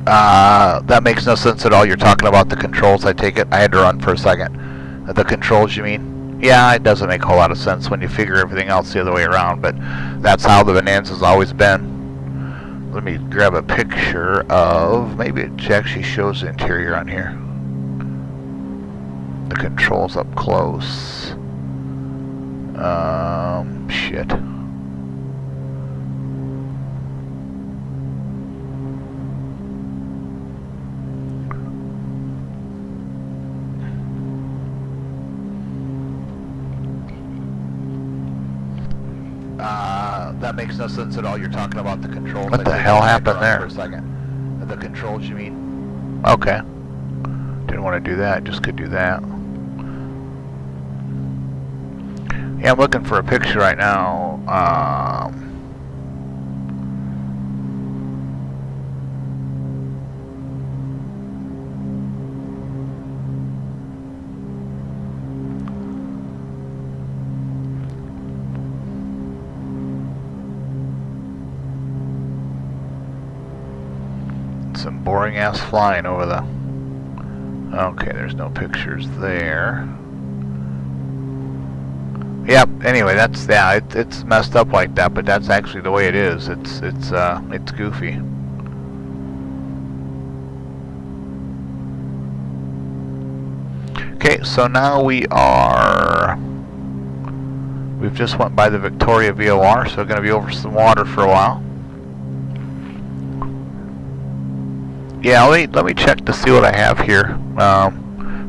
That makes no sense at all. You're talking about the controls, I take it? I had to run for a second. The controls, you mean? Yeah, it doesn't make a whole lot of sense when you figure everything else the other way around, but that's how the Bonanza's always been. Let me grab a picture of, maybe it actually shows the interior on here. The controls up close. Shit. That makes no sense at all. You're talking about the controls. What the hell happened there? For a second. The controls, you mean? Okay. Didn't want to do that. Just could do that. Yeah, I'm looking for a picture right now. Some boring ass flying over the... Okay, there's no pictures there. Yep, anyway, that's, yeah, it's messed up like that, but that's actually the way it is. It's goofy. Okay, so now we've just went by the Victoria VOR, so we're going to be over some water for a while. Yeah, let me check to see what I have here.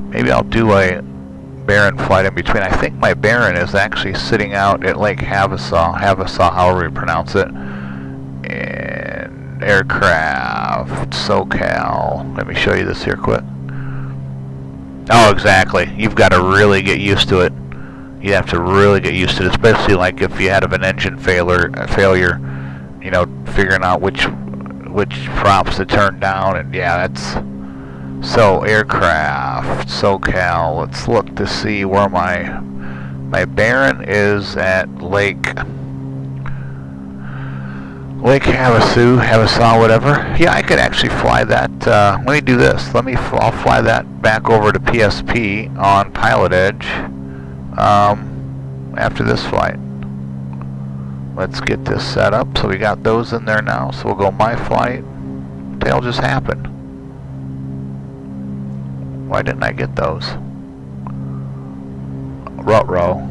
Maybe I'll do a Barron flight in between. I think my Barron is actually sitting out at Lake Havasaw, however you pronounce it. And aircraft, SoCal. Let me show you this here quick. Oh, exactly. You've got to really get used to it. You have to really get used to it, especially like if you had an engine failure, you know, figuring out which props to turn down, and yeah, that's so aircraft SoCal. Let's look to see where my Barron is at Lake Havasaw, whatever. Yeah, I could actually fly that. Let me do this. I'll fly that back over to PSP on Pilot Edge after this flight. Let's get this set up. So we got those in there now. So we'll go my flight. What the hell just happened? Why didn't I get those? Ruh-roh.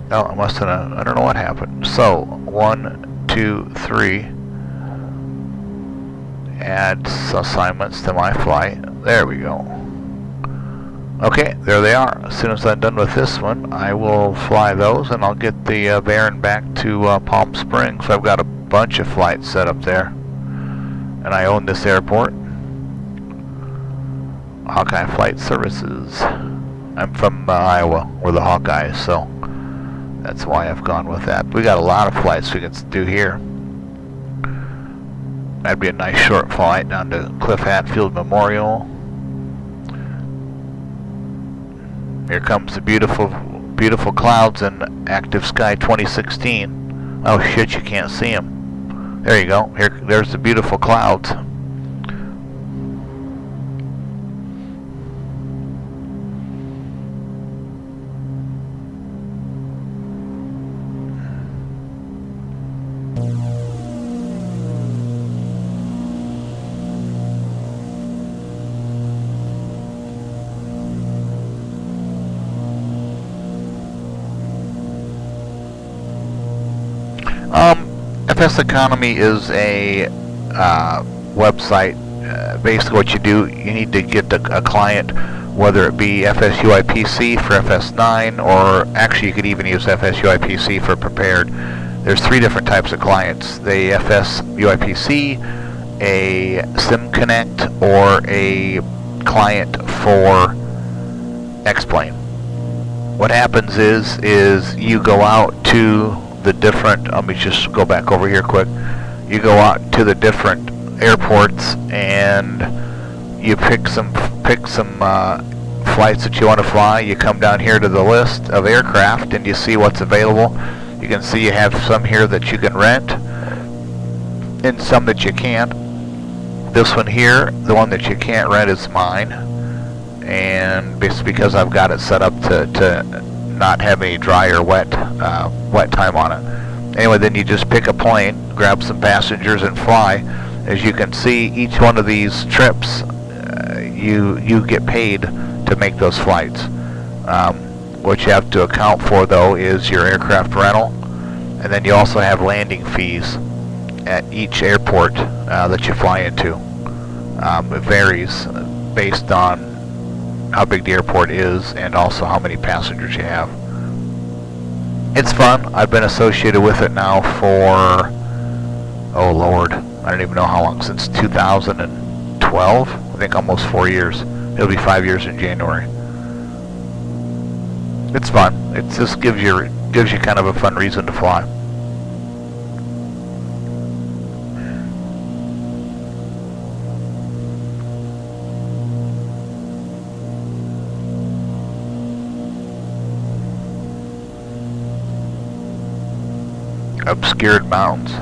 Oh, I must have, I don't know what happened. So, 1, 2, 3. Add assignments to my flight. There we go. Okay, there they are. As soon as I'm done with this one, I will fly those, and I'll get the Barron back to Palm Springs. So I've got a bunch of flights set up there, and I own this airport. Hawkeye Flight Services. I'm from Iowa. We're the Hawkeyes, so that's why I've gone with that. We got a lot of flights we can do here. That'd be a nice short flight down to Cliff Hatfield Memorial. Here comes the beautiful clouds in Active Sky 2016. Oh shit, you can't see them. There you go. There's the beautiful clouds. FSEconomy is a website. Basically what you do, you need to get a client, whether it be FSUIPC for FS9, or actually you could even use FSUIPC for Prepared. There's 3 different types of clients: the FSUIPC, a SimConnect, or a client for X-Plane. What happens is you go out to the different, let me just go back over here quick. You go out to the different airports and you pick some flights that you want to fly. You come down here to the list of aircraft and you see what's available. You can see you have some here that you can rent and some that you can't. This one here, the one that you can't rent, is mine, and it's because I've got it set up to not have any dry or wet time on it. Anyway, then you just pick a plane, grab some passengers, and fly. As you can see, each one of these trips, you get paid to make those flights. What you have to account for, though, is your aircraft rental, and then you also have landing fees at each airport that you fly into. It varies based on how big the airport is and also how many passengers you have. It's fun. I've been associated with it now for, oh Lord, I don't even know how long, since 2012? I think almost 4 years. It'll be 5 years in January. It's fun. It just gives you kind of a fun reason to fly. Obscured mountains.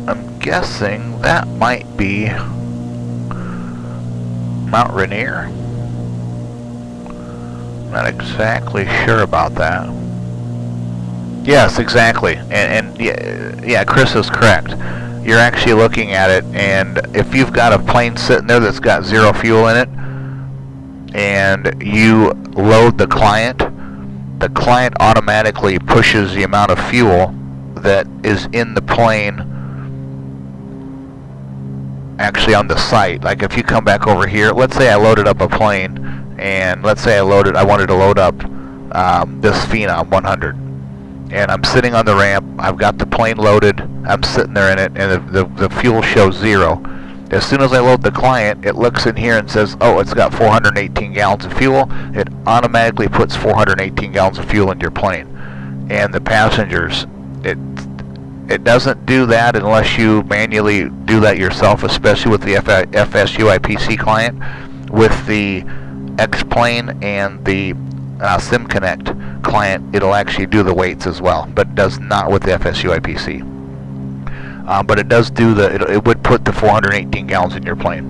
I'm guessing that might be Mount Rainier. Not exactly sure about that. Yes, exactly, and yeah, Chris is correct. You're actually looking at it, and if you've got a plane sitting there that's got zero fuel in it, and you load the client automatically pushes the amount of fuel that is in the plane actually on the site. Like if you come back over here, let's say I loaded up a plane, and let's say I wanted to load up this Phenom 100. And I'm sitting on the ramp, I've got the plane loaded, I'm sitting there in it, and the fuel shows zero. As soon as I load the client, it looks in here and says, oh, it's got 418 gallons of fuel. It automatically puts 418 gallons of fuel in your plane. And the passengers, it doesn't do that unless you manually do that yourself, especially with the FSUIPC client. With the X-Plane and the SimConnect client, it'll actually do the weights as well, but it does not with the FSUIPC. But it does do it would put the 418 gallons in your plane.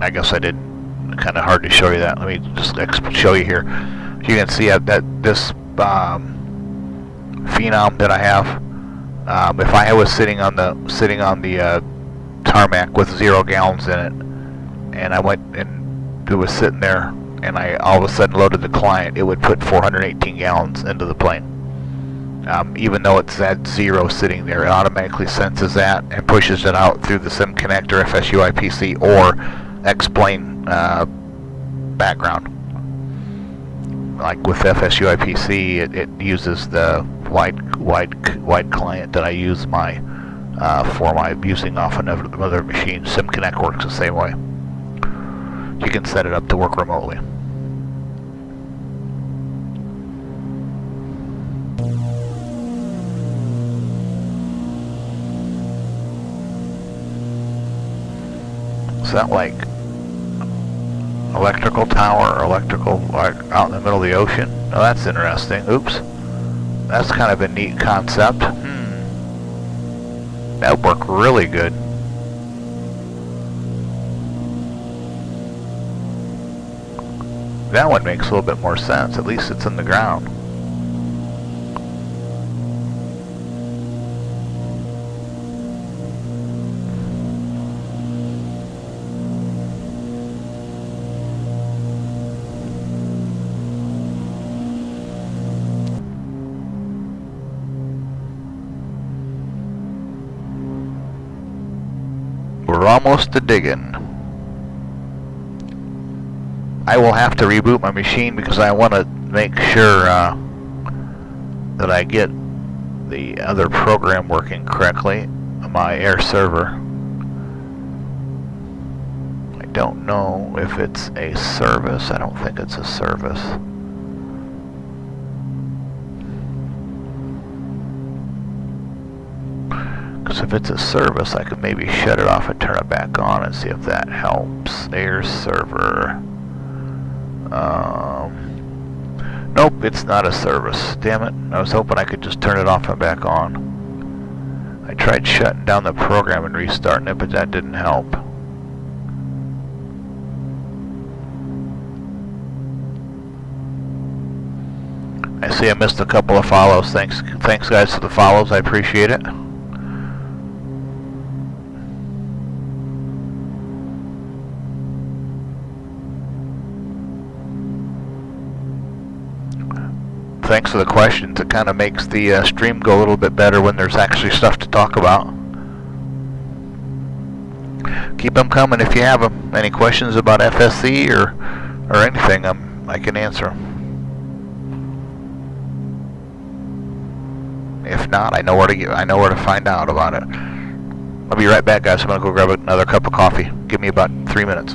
I guess I did kind of hard to show you that. Let me just show you here. You can see that this Phenom that I have, if I was sitting on the tarmac with 0 gallons in it, and I went and it was sitting there, and I all of a sudden loaded the client, it would put 418 gallons into the plane. Even though it's at 0 sitting there, it automatically senses that and pushes it out through the SimConnect or FSUIPC or X-Plane background. Like with FSUIPC, it uses the wide client that I use for my using off another machine. SimConnect works the same way. You can set it up to work remotely. Is that like electrical tower or electrical like out in the middle of the ocean? Oh, that's interesting. Oops. That's kind of a neat concept. That would work really good. That one makes a little bit more sense. At least it's in the ground. We're almost to digging. I will have to reboot my machine because I want to make sure that I get the other program working correctly, my air server. I don't know if it's a service. I don't think it's a service. So if it's a service, I could maybe shut it off and turn it back on and see if that helps. Air server. Nope, it's not a service. Damn it. I was hoping I could just turn it off and back on. I tried shutting down the program and restarting it, but that didn't help. I see I missed a couple of follows. Thanks guys for the follows. I appreciate it. Thanks for the questions. It kind of makes the stream go a little bit better when there's actually stuff to talk about. Keep them coming if you have them. Any questions about FSE or anything, I can answer them. If not, I know where to find out about it. I'll be right back, guys. I'm gonna go grab another cup of coffee. Give me about 3 minutes.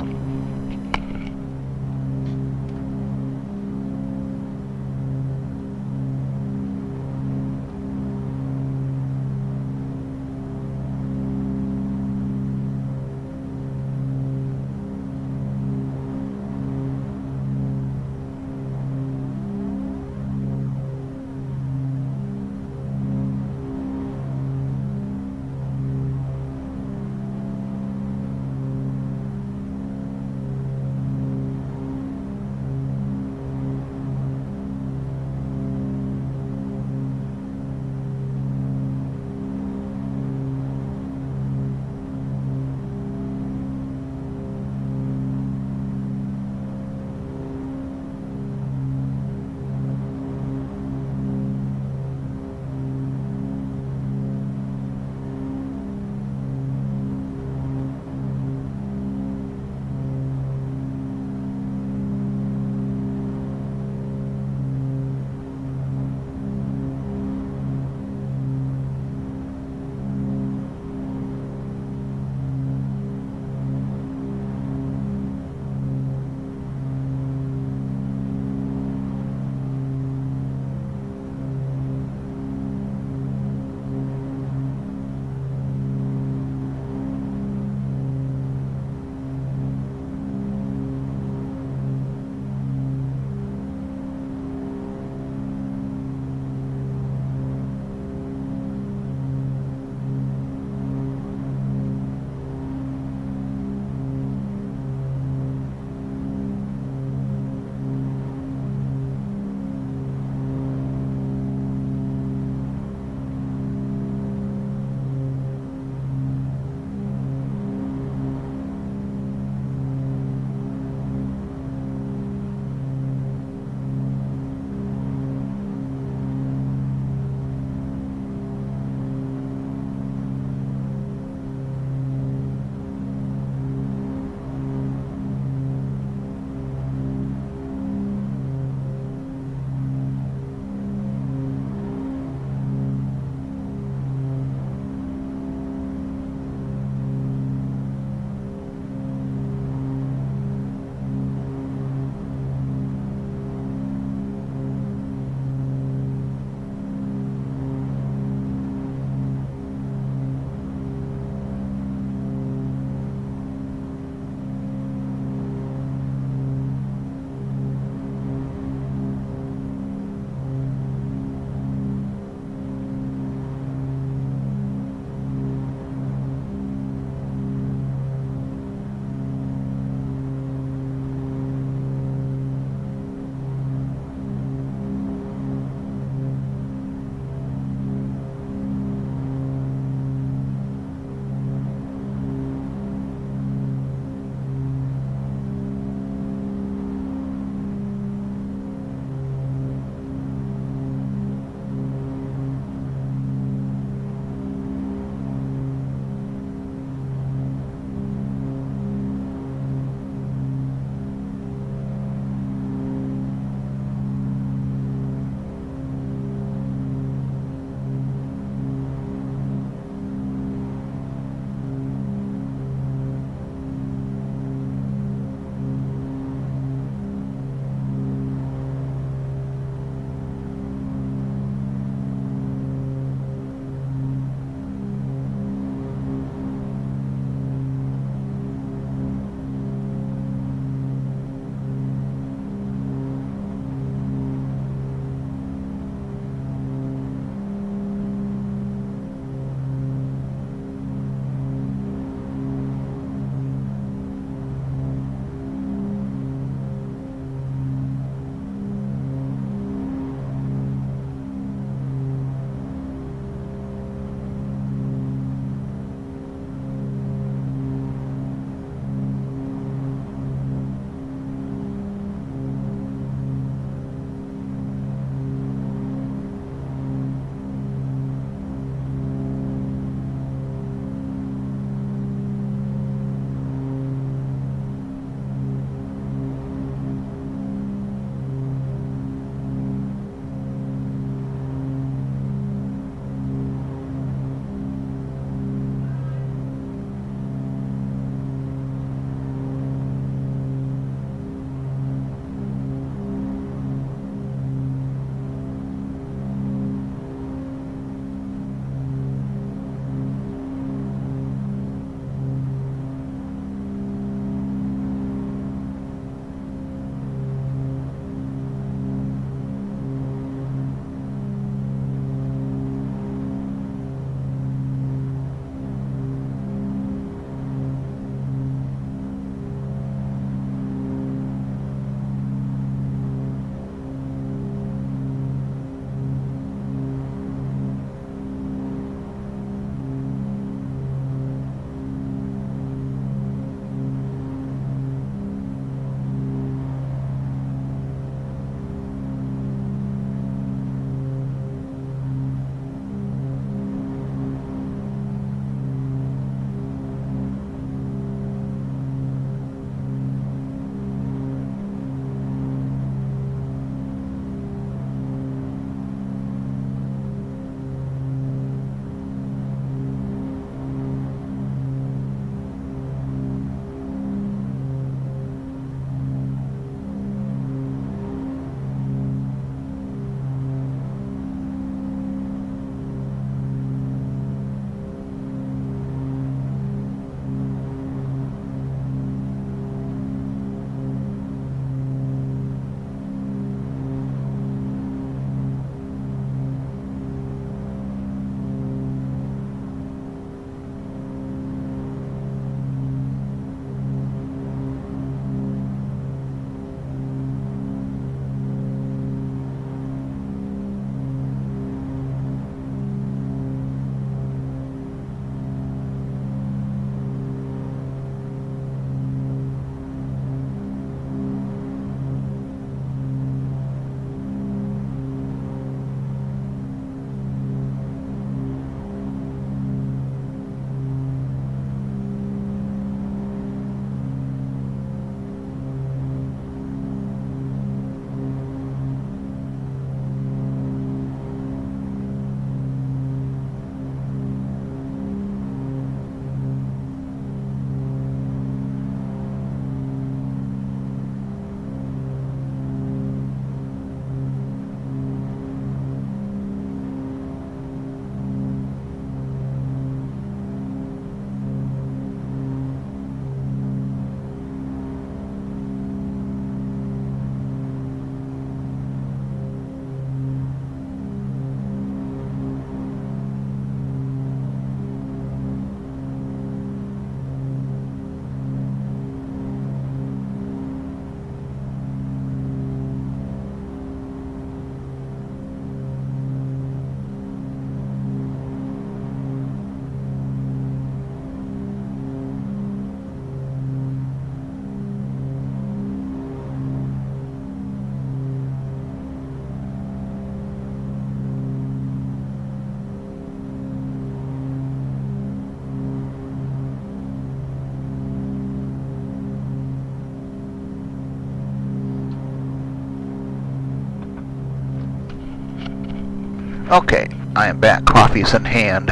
Okay, I am back. Coffee's in hand.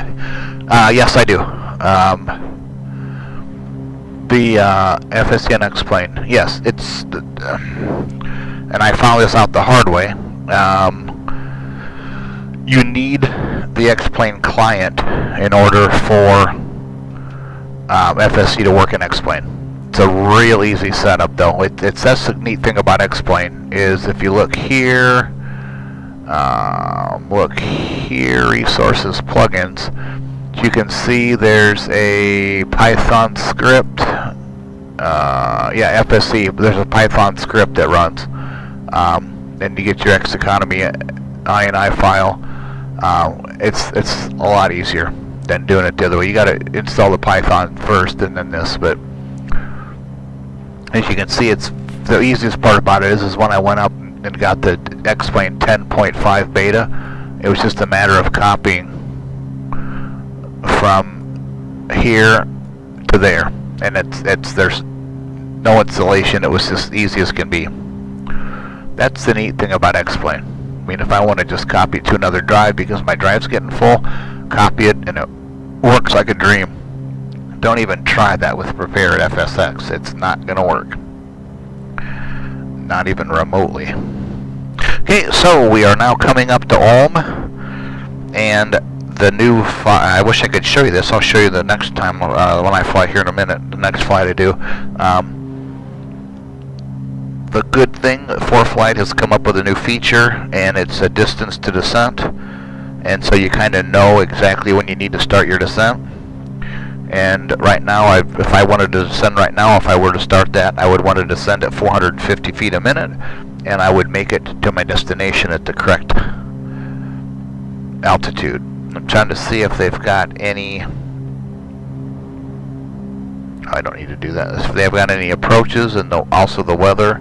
Yes, I do. The FSN explain. Yes, it's and I found this out the hard way. You need the explain client in order for FSC to work in explain. It's a real easy setup, though. That's the neat thing about explain is if you look here, resources, plugins. You can see there's a Python script. FSC. There's a Python script that runs, and you get your FSEconomy INI file. It's a lot easier than doing it the other way. You got to install the Python first, and then this. But as you can see, it's the easiest part about it is when I went up and got the explain 10.5 beta. It was just a matter of copying from here to there, and there's no installation. It was just easy as can be. That's the neat thing about explain. I mean, if I want to just copy to another drive because my drive's getting full, copy it and it works like a dream. Don't even try that with Prepar at FSX. It's not going to work. Not even remotely. Okay, so we are now coming up to Ulm, and the new I wish I could show you this. I'll show you the next time when I fly here in a minute. The next flight I do. The good thing, ForeFlight has come up with a new feature, and it's a distance to descent, and so you kind of know exactly when you need to start your descent. And right now, if I wanted to descend right now, if I were to start that, I would want to descend at 450 feet a minute, and I would make it to my destination at the correct altitude. I'm trying to see if they've got any... I don't need to do that. If they've got any approaches, and also the weather.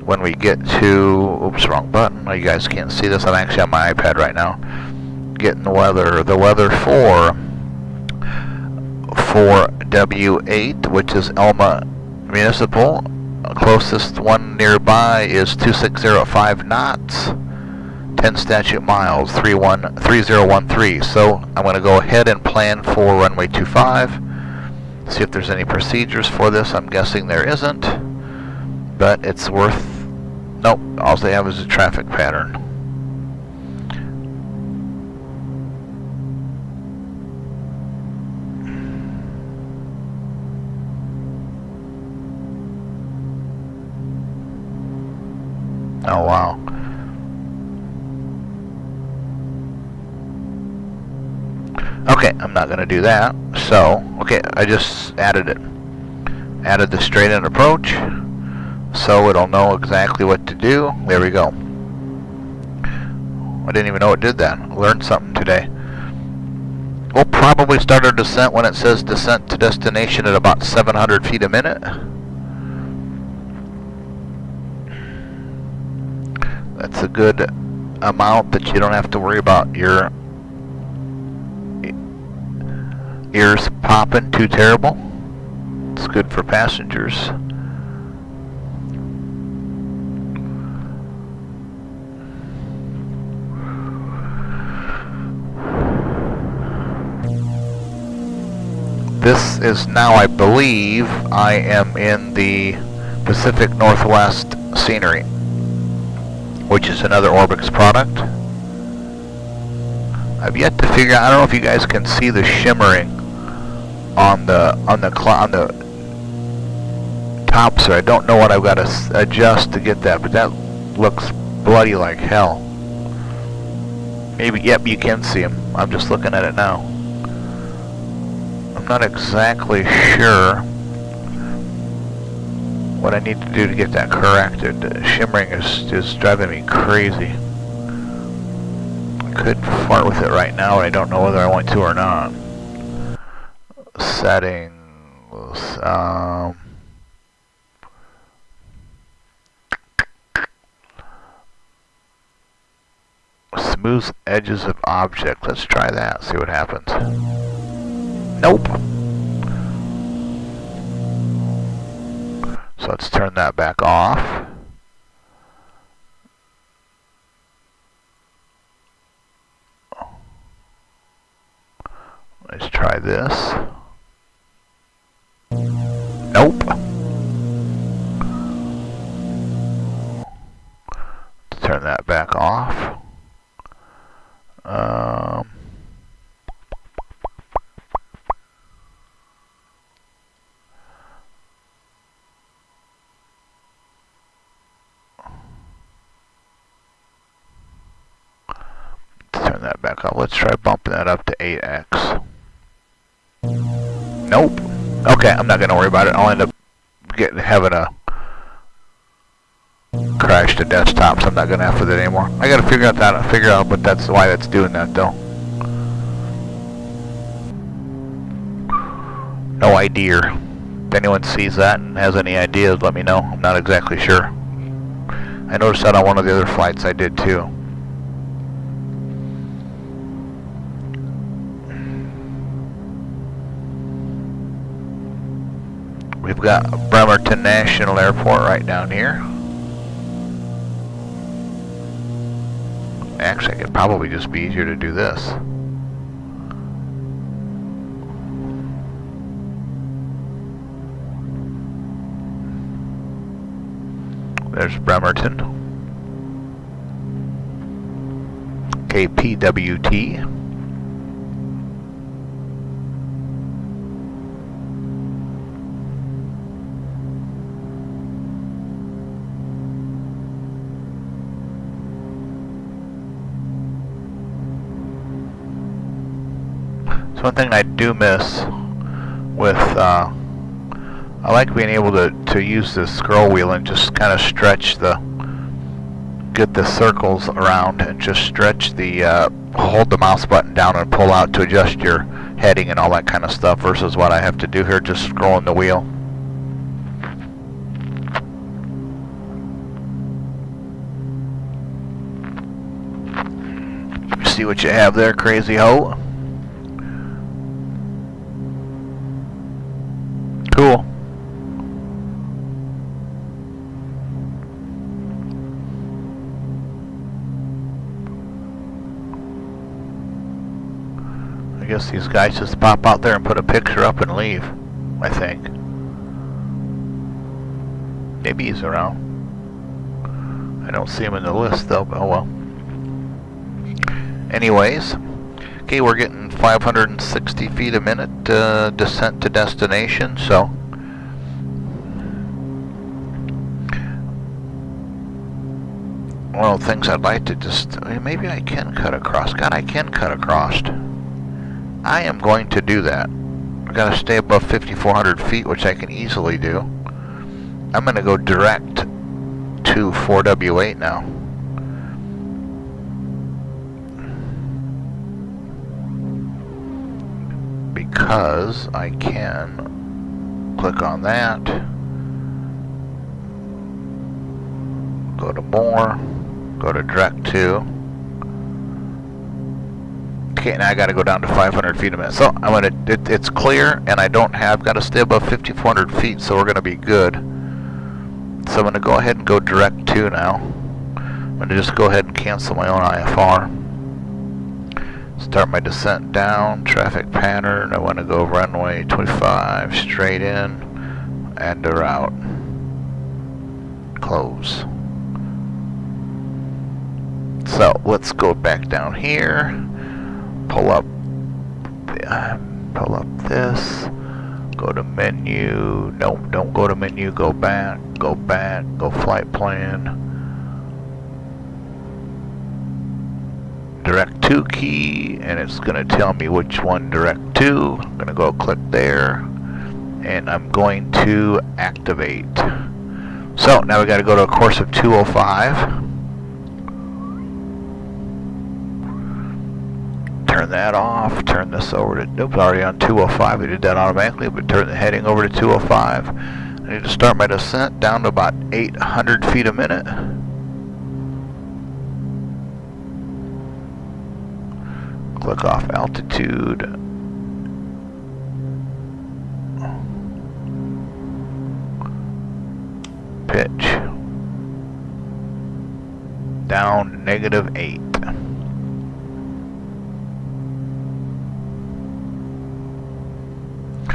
When we get to... Oops, wrong button. Oh, you guys can't see this. I'm actually on my iPad right now. Getting the weather. The weather for W8, which is Elma Municipal. Closest one nearby is 2605 knots. 10 statute miles, 3013. So I'm going to go ahead and plan for runway 25. See if there's any procedures for this. I'm guessing there isn't, but it's worth... Nope, all they have is a traffic pattern. Oh, wow. Okay, I'm not going to do that. So, okay, I just added it. Added the straight-in approach, so it'll know exactly what to do. There we go. I didn't even know it did that. I learned something today. We'll probably start our descent when it says descent to destination at about 700 feet a minute. That's a good amount that you don't have to worry about your ears popping too terrible. It's good for passengers. This is now, I believe, I am in the Pacific Northwest scenery, which is another Orbix product. I've yet to figure out, I don't know if you guys can see the shimmering on the tops there. I don't know what I've got to adjust to get that, but that looks bloody like hell. Maybe, yep, you can see them. I'm just looking at it now. I'm not exactly sure what I need to do to get that corrected. Shimmering is driving me crazy. I could fart with it right now, and I don't know whether I want to or not. Settings. Smooth edges of object. Let's try that. See what happens. Nope. So let's turn that back off. try this. Nope. Turn that back off. Turn that back off. Let's try bumping that up to 8x. Nope. Okay, I'm not going to worry about it. I'll end up having a crash to desktop, so I'm not going to F with it anymore. I got to figure out what that's why that's doing that though. No idea. If anyone sees that and has any ideas, let me know. I'm not exactly sure. I noticed that on one of the other flights I did too. We've got Bremerton National Airport right down here. Actually, it could probably just be easier to do this. There's Bremerton. KPWT. One thing I do miss with, I like being able to use the scroll wheel and just kind of stretch get the circles around and just stretch hold the mouse button down and pull out to adjust your heading and all that kind of stuff versus what I have to do here, just scrolling the wheel. See what you have there, Crazy Ho. Cool. I guess these guys just pop out there and put a picture up and leave, I think. Maybe he's around. I don't see him in the list though, but oh well. Anyways, okay, we're getting 560 feet a minute descent to destination, so one of the things I'd like to just, maybe I can cut across. God, I can cut across. I am going to do that. I've got to stay above 5,400 feet, which I can easily do. I'm going to go direct to 4W8 now. Because I can click on that, go to more, go to direct to. Okay, now I got to go down to 500 feet a minute. So I'm gonna. It's clear, and I don't have got to stay above 5,400 feet, so we're gonna be good. So I'm gonna go ahead and go direct to now. I'm gonna just go ahead and cancel my own IFR. Start my descent down, traffic pattern. I want to go runway 25 straight in, and a route. Close. So let's go back down here. Pull up this. Go to menu. Nope, don't go to menu. Go back. Go back. Go flight plan. Direct to key, and it's going to tell me which one direct to. I'm going to go click there, and I'm going to activate. So now we got to go to a course of 205. Turn that off. Turn this over to. Nope, already on 205. We did that automatically, but turn the heading over to 205. I need to start my descent down to about 800 feet a minute. Click off altitude. Pitch. Down -8.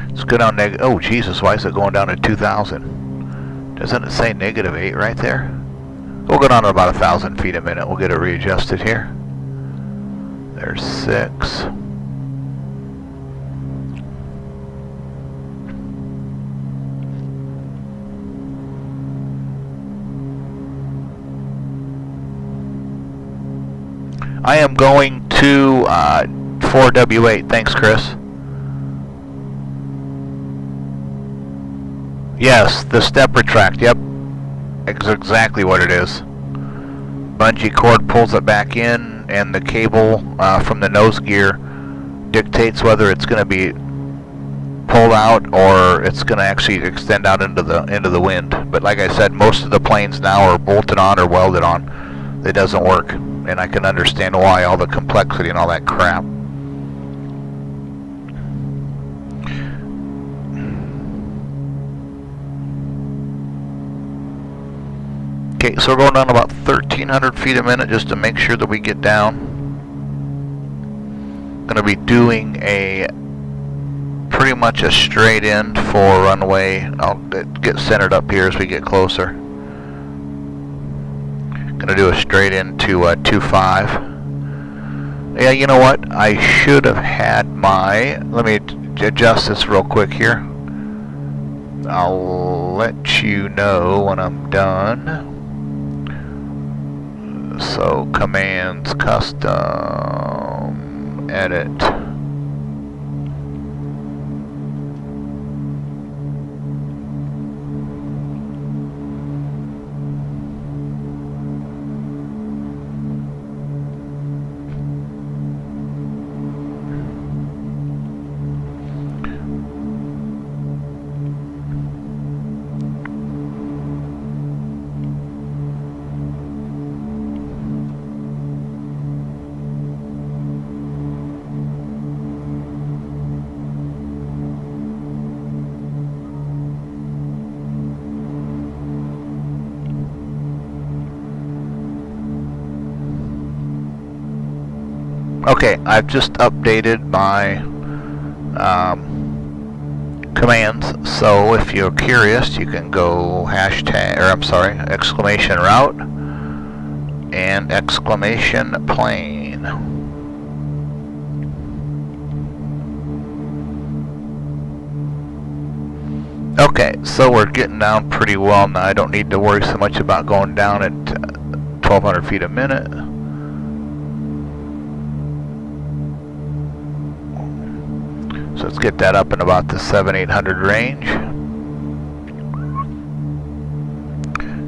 Let's go down oh Jesus, why is it going down to 2,000? Doesn't it say -8 right there? We'll go down to about 1,000 feet a minute. We'll get it readjusted here. There's 6. I am going to 4W8. Thanks, Chris. Yes, the step retract. Yep, that's exactly what it is. Bungee cord pulls it back in, and the cable from the nose gear dictates whether it's going to be pulled out or it's going to actually extend out into the wind. But like I said, most of the planes now are bolted on or welded on. It doesn't work, and I can understand why, all the complexity and all that crap. Okay, so we're going down about 1,300 feet a minute just to make sure that we get down. Going to be doing pretty much a straight in for runway. I'll get centered up here as we get closer. Going to do a straight into 2.5. Yeah, you know what? I should have had my... Let me adjust this real quick here. I'll let you know when I'm done. So, commands, custom, edit. Okay, I've just updated my commands, so if you're curious, you can go exclamation route and exclamation plane. Okay, so we're getting down pretty well now. I don't need to worry so much about going down at 1,200 feet a minute. So let's get that up in about the 700-800 range.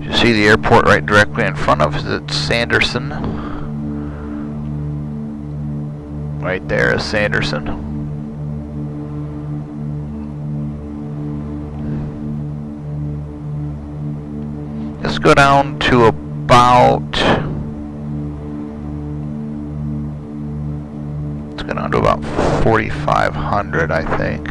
You see the airport right directly in front of us. It's Sanderson. Right there is Sanderson. Let's go down to about... Down to about 4,500, I think.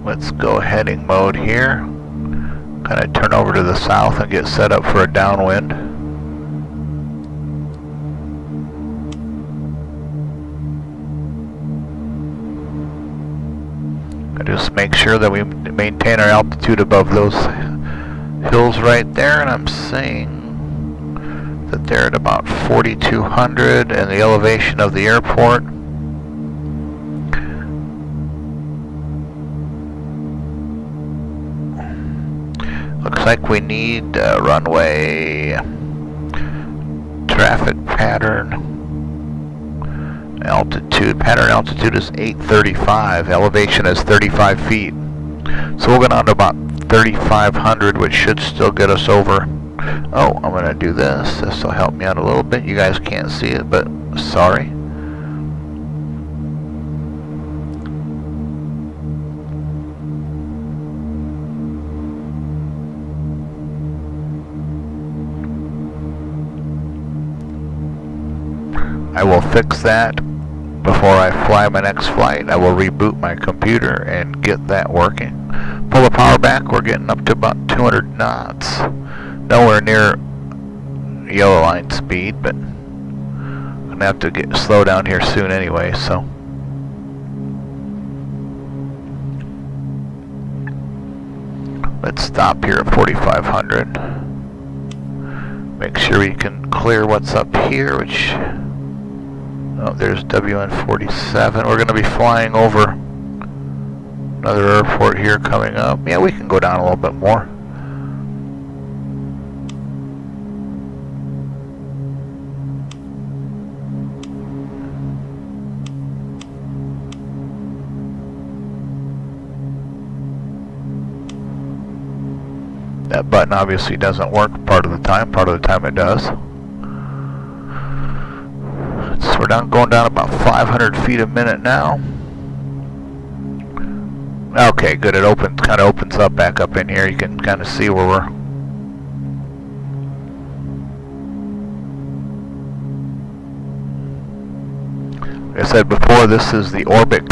Let's go heading mode here. Kind of turn over to the south and get set up for a downwind. Just make sure that we maintain our altitude above those hills right there, and I'm seeing that they're at about 4,200 and the elevation of the airport. Looks like we need runway traffic pattern altitude. Pattern altitude is 835. Elevation is 35 feet. So we're going on to about 3,500, which should still get us over. Oh, I'm going to do this. This will help me out a little bit. You guys can't see it, but sorry. I will fix that before I fly my next flight. I will reboot my computer and get that working. Pull the power back, we're getting up to about 200 knots. Nowhere near yellow line speed, but I'm gonna have to slow down here soon anyway, so. Let's stop here at 4,500. Make sure we can clear what's up here, which, oh, there's WN47. We're going to be flying over another airport here coming up. Yeah, we can go down a little bit more. That button obviously doesn't work part of the time it does. So we're going down about 500 feet a minute now. Okay, good, it kind of opens up back up in here. You can kind of see where we're. Like I said before, this is the Orbix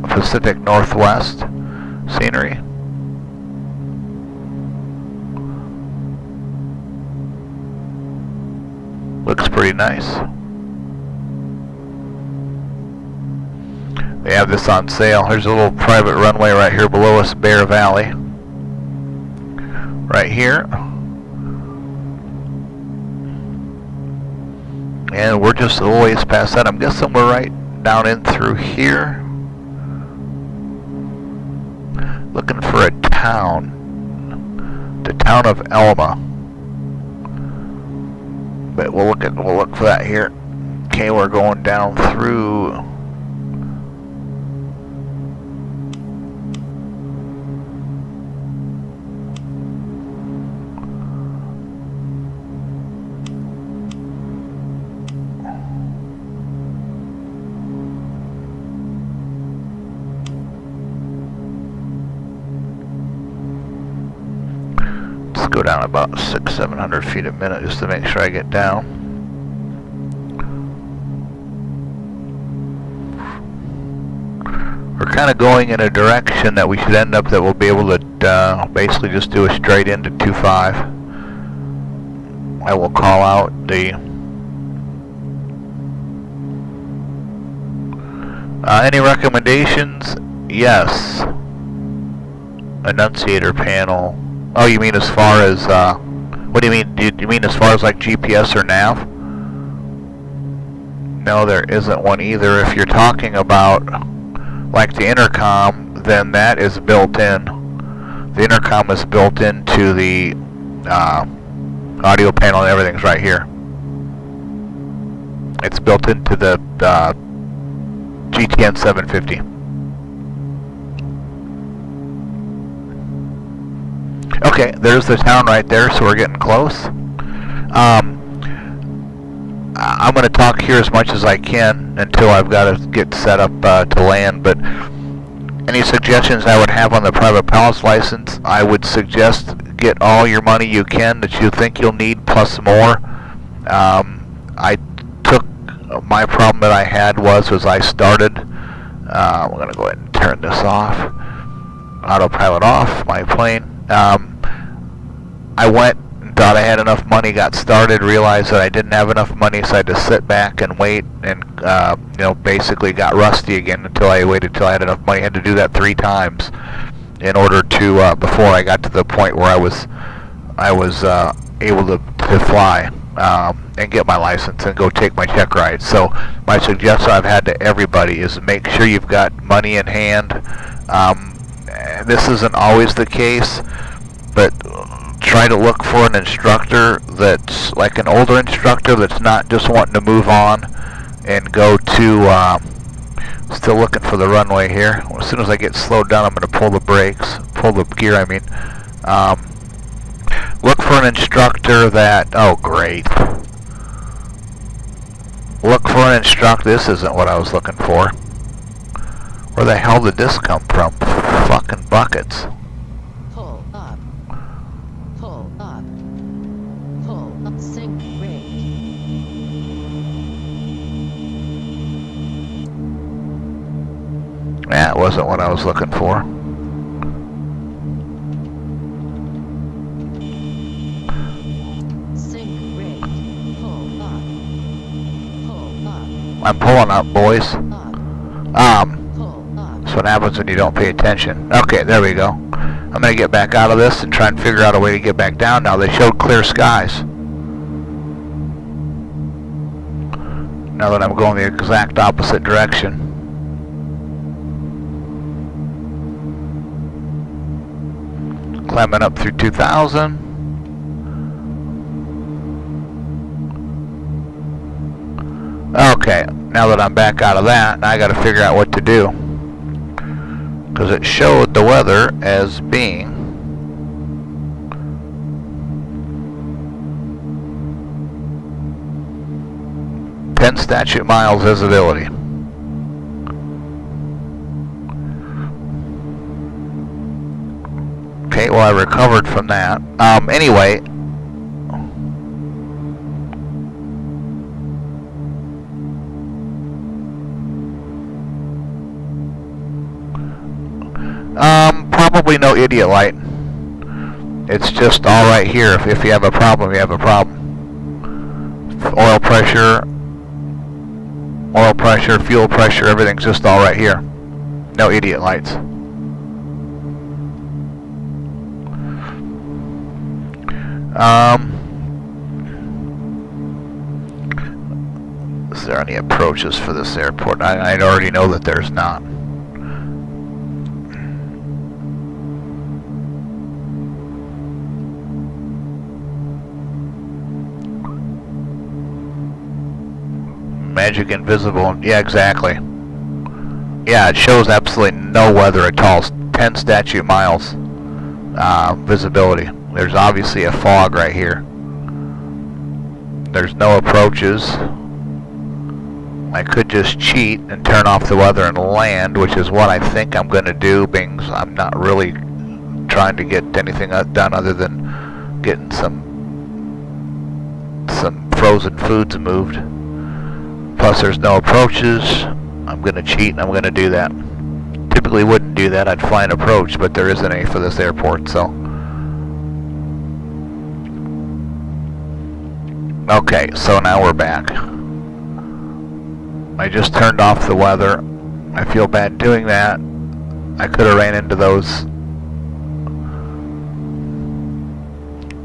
Pacific Northwest scenery. Looks pretty nice. They have this on sale. There's a little private runway right here below us, Bear Valley. Right here. And we're just a little ways past that. I'm guessing we're right down in through here. Looking for a town. The town of Elma. But we'll look for that here. Okay, we're going down through. Go down about 600-700 feet a minute just to make sure I get down. We're kind of going in a direction that we should end up that we'll be able to basically just do a straight into 2.5. I will call out the any recommendations? Yes. Annunciator panel. Oh, you mean as far as, what do you mean? Do you mean as far as like GPS or nav? No, there isn't one either. If you're talking about like the intercom, then that is built in. The intercom is built into the audio panel and everything's right here. It's built into the GTN 750. Okay, there's the town right there, so we're getting close. I'm going to talk here as much as I can until I've got to get set up to land, but any suggestions I would have on the private pilot's license, I would suggest get all your money you can that you think you'll need plus more. I took, my problem that I had was I started, I'm going to go ahead and turn this off, autopilot off, my plane. I went and thought I had enough money, got started, realized that I didn't have enough money, so I had to sit back and wait, and basically got rusty again until I waited till I had enough money. I had to do that 3 times in order to before I got to the point where I was able to fly and get my license and go take my check ride. So my suggestion I've had to everybody is make sure you've got money in hand. This isn't always the case, but try to look for an instructor that's like an older instructor that's not just wanting to move on and go to, still looking for the runway here. As soon as I get slowed down, I'm going to pull the brakes, pull the gear, I mean. Look for an instructor that, oh great. Look for an instructor, this isn't what I was looking for. Where the hell did this come from? Fucking buckets. Pull up. Pull up. Pull up. Sync rate. wasn't what I was looking for. Sync rate. Pull up. Pull up. I'm pulling up, boys. Up. Pull up. That's what happens when you don't pay attention. Okay, there we go. I'm going to get back out of this and try and figure out a way to get back down now. They showed clear skies. Now that I'm going the exact opposite direction. Climbing up through 2000. Okay, now that I'm back out of that, now I got to figure out what to do. Because it showed the weather as being ten statute miles visibility. Okay, well I recovered from that. Anyway, probably no idiot light. It's just all right here. If you have a problem, you have a problem. Oil pressure, fuel pressure, everything's just all right here. No idiot lights. Is there any approaches for this airport? I already know that there's not. Magic invisible. Yeah, exactly. Yeah, it shows absolutely no weather at all. 10 statute miles visibility. There's obviously a fog right here. There's no approaches. I could just cheat and turn off the weather and land, which is what I think I'm going to do, being I'm not really trying to get anything done other than getting some frozen foods moved. Plus there's no approaches. I'm going to cheat and I'm going to do that. Typically wouldn't do that. I'd fly an approach, but there isn't any for this airport, so. Okay, so now we're back. I just turned off the weather. I feel bad doing that. I could have ran into those.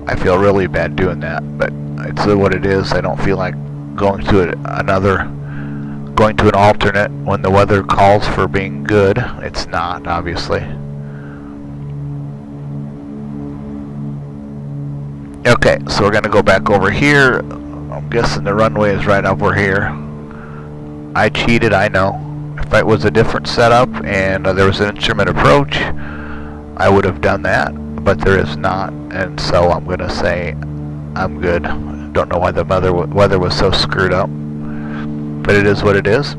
I feel really bad doing that, but it's what it is. I don't feel like going to an alternate when the weather calls for being good. It's not, obviously. Okay, so we're gonna go back over here. I'm guessing the runway is right over here. I cheated, I know. If it was a different setup and there was an instrument approach, I would have done that, but there is not, and so I'm gonna say I'm good. Don't know why the weather was so screwed up, but it is what it is.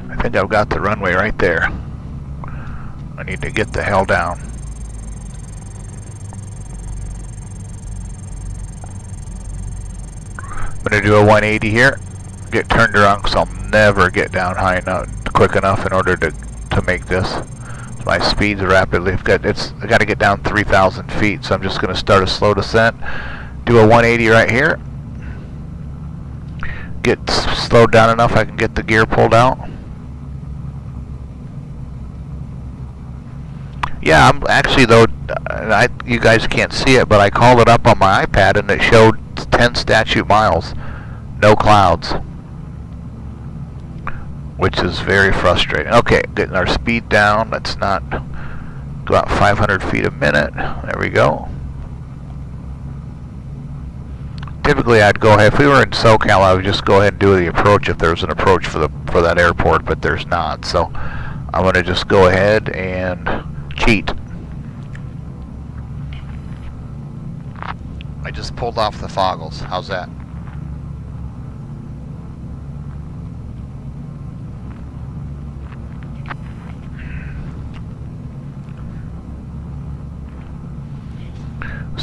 I think I've got the runway right there. I need to get the hell down. I'm going to do a 180 here, get turned around because I'll never get down high enough, quick enough in order to make this. My speed's rapidly, I got to get down 3,000 feet, so I'm just going to start a slow descent, do a 180 right here, get slowed down enough I can get the gear pulled out. Yeah, I'm actually, though, you guys can't see it, but I called it up on my iPad and it showed 10 statute miles, no clouds, which is very frustrating. Okay, getting our speed down. Let's not go out 500 feet a minute. There we go. Typically, I'd go ahead, if we were in SoCal, I would just go ahead and do the approach if there was an approach for that airport, but there's not. So I'm going to just go ahead and cheat. I just pulled off the foggles. How's that?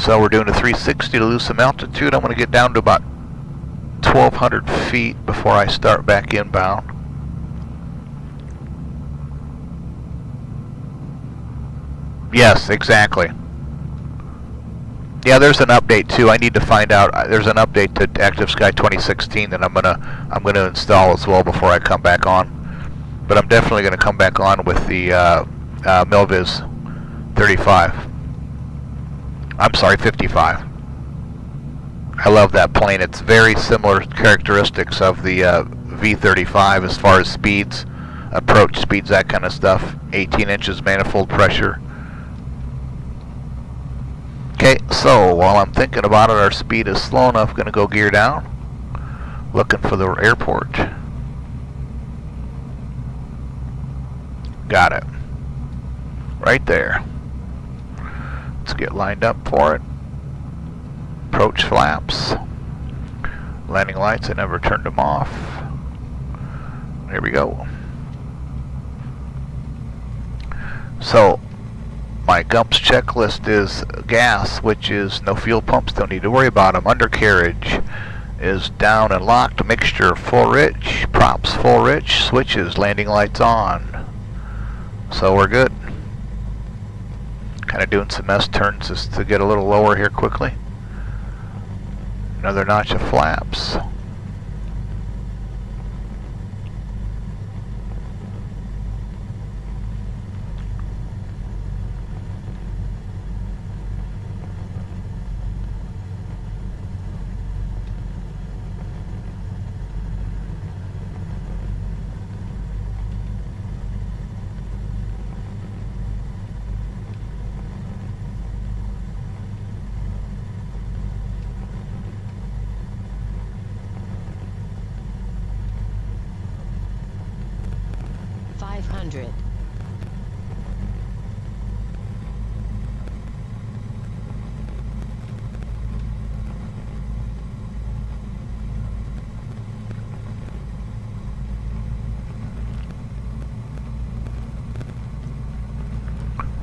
So we're doing a 360 to lose some altitude. I'm going to get down to about 1,200 feet before I start back inbound. Yes, exactly. Yeah, there's an update too. I need to find out. There's an update to Active Sky 2016 that I'm gonna install as well before I come back on. But I'm definitely gonna come back on with the Milviz 35. I'm sorry, 55. I love that plane. It's very similar characteristics of the V35 as far as speeds, approach speeds, that kind of stuff. 18 inches manifold pressure. Okay, so while I'm thinking about it, our speed is slow enough. Going to go gear down. Looking for the airport. Got it. Right there. Let's get lined up for it. Approach flaps. Landing lights, I never turned them off. Here we go. So, my GUMPS checklist is gas, which is no fuel pumps, don't need to worry about them. Undercarriage is down and locked. Mixture full rich. Props full rich. Switches, landing lights on. So we're good. Kind of doing some S-turns just to get a little lower here quickly. Another notch of flaps.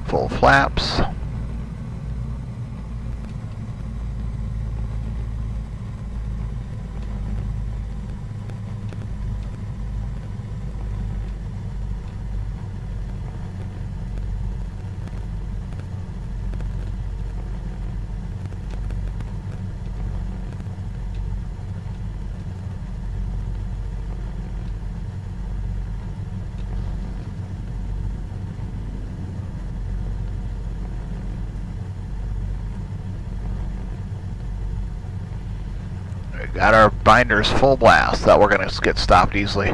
Full flaps. Got our binders full blast. Thought we're going to get stopped easily.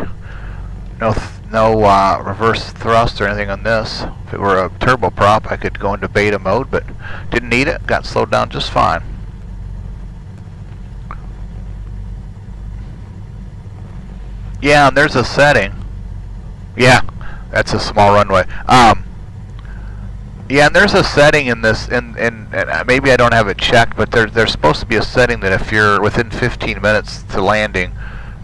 No reverse thrust or anything on this. If it were a turboprop, I could go into beta mode, but didn't need it. Got slowed down just fine. Yeah, and there's a setting. Yeah, that's a small runway. Yeah, and there's a setting in this, and maybe I don't have it checked, but there's supposed to be a setting that if you're within 15 minutes to landing,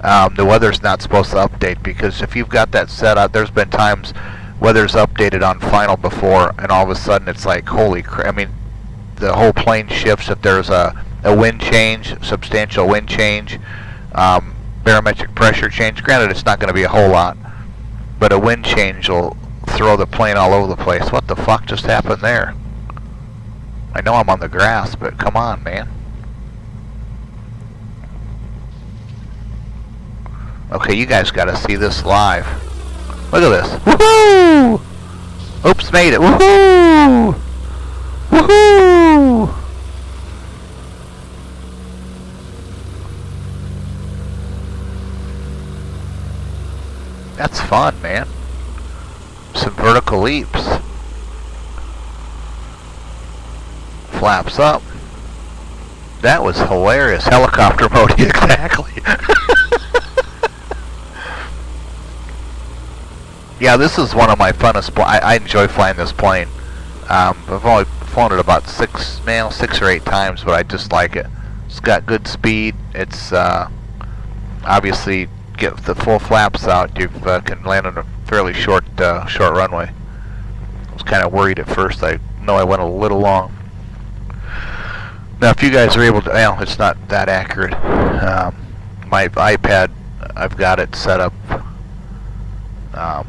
the weather's not supposed to update, because if you've got that set up, there's been times weather's updated on final before, and all of a sudden it's like, holy crap, I mean, the whole plane shifts if there's a wind change, substantial wind change, barometric pressure change. Granted, it's not going to be a whole lot, but a wind change will throw the plane all over the place. What the fuck just happened there? I know I'm on the grass, but come on, man. Okay, you guys gotta see this live. Look at this. Woohoo! Oops, made it. Woohoo! Woohoo! That's fun, man. Some vertical leaps. Flaps up. That was hilarious. Helicopter mode, exactly. Yeah, this is one of my funnest. I enjoy flying this plane. I've only flown it about six or eight times, but I just like it. It's got good speed. It's obviously get the full flaps out. You can land on a fairly short runway. I was kind of worried at first. I know I went a little long. Now, if you guys are able to, well, it's not that accurate. My iPad, I've got it set up. I'll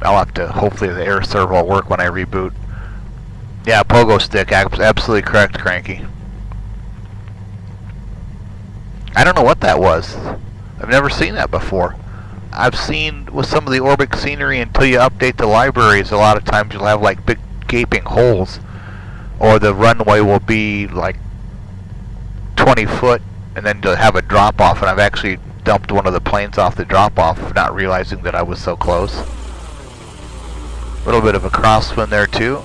have to, hopefully the air server will work when I reboot. Yeah, pogo stick, absolutely correct, Cranky. I don't know what that was. I've never seen that before. I've seen with some of the Orbic scenery, until you update the libraries, a lot of times you'll have like big gaping holes, or the runway will be like 20 foot and then to have a drop off, and I've actually dumped one of the planes off the drop off, not realizing that I was so close. A little bit of a crosswind there too.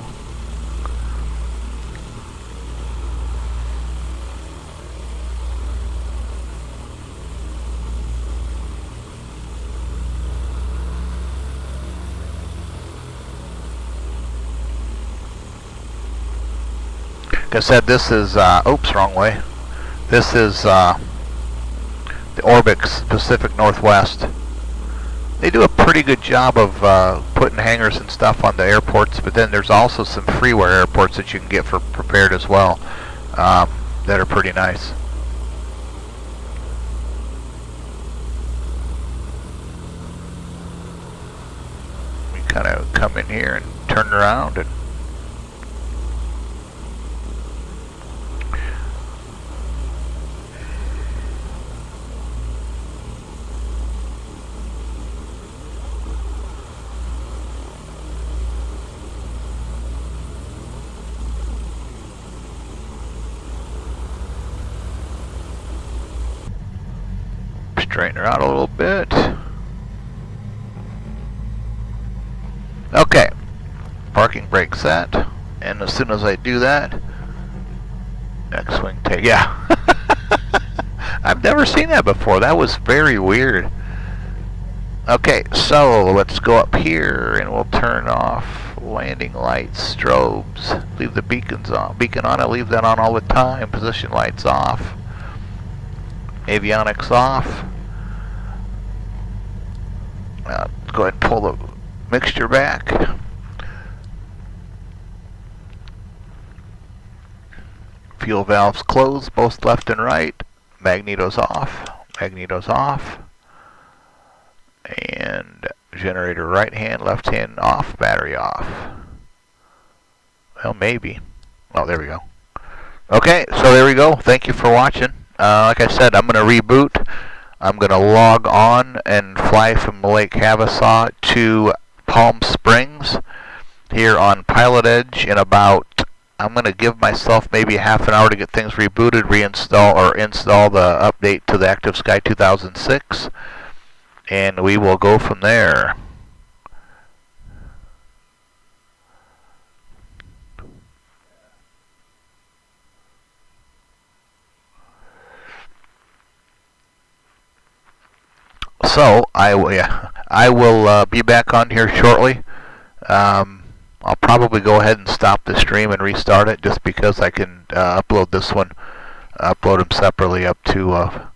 Like I said, this is, oops, wrong way. This is the Orbix Pacific Northwest. They do a pretty good job of putting hangars and stuff on the airports, but then there's also some freeware airports that you can get for prepared as well, that are pretty nice. We kind of come in here and turn around and straighten her out a little bit. Okay, parking brake set, and as soon as I do that, next wing take, yeah. I've never seen that before. That was very weird. Okay, so let's go up here and we'll turn off landing lights, strobes, leave the beacon on, I leave that on all the time, position lights off, avionics off. Go ahead and pull the mixture back. Fuel valves closed, both left and right. Magnetos off. Magnetos off. And generator right hand, left hand off. Battery off. Well, maybe. Oh, there we go. Okay, so there we go. Thank you for watching. Like I said, I'm going to reboot. I'm going to log on and fly from Lake Havasaw to Palm Springs here on Pilot Edge in about, I'm going to give myself maybe half an hour to get things rebooted, reinstall or install the update to the Active Sky 2006, and we will go from there. So I will be back on here shortly. I'll probably go ahead and stop the stream and restart it, just because I can upload this one, upload them separately up to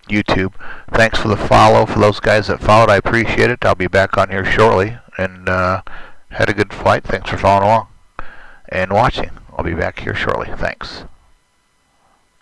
YouTube. Thanks for the follow. For those guys that followed, I appreciate it. I'll be back on here shortly, and had a good flight. Thanks for following along and watching. I'll be back here shortly. Thanks.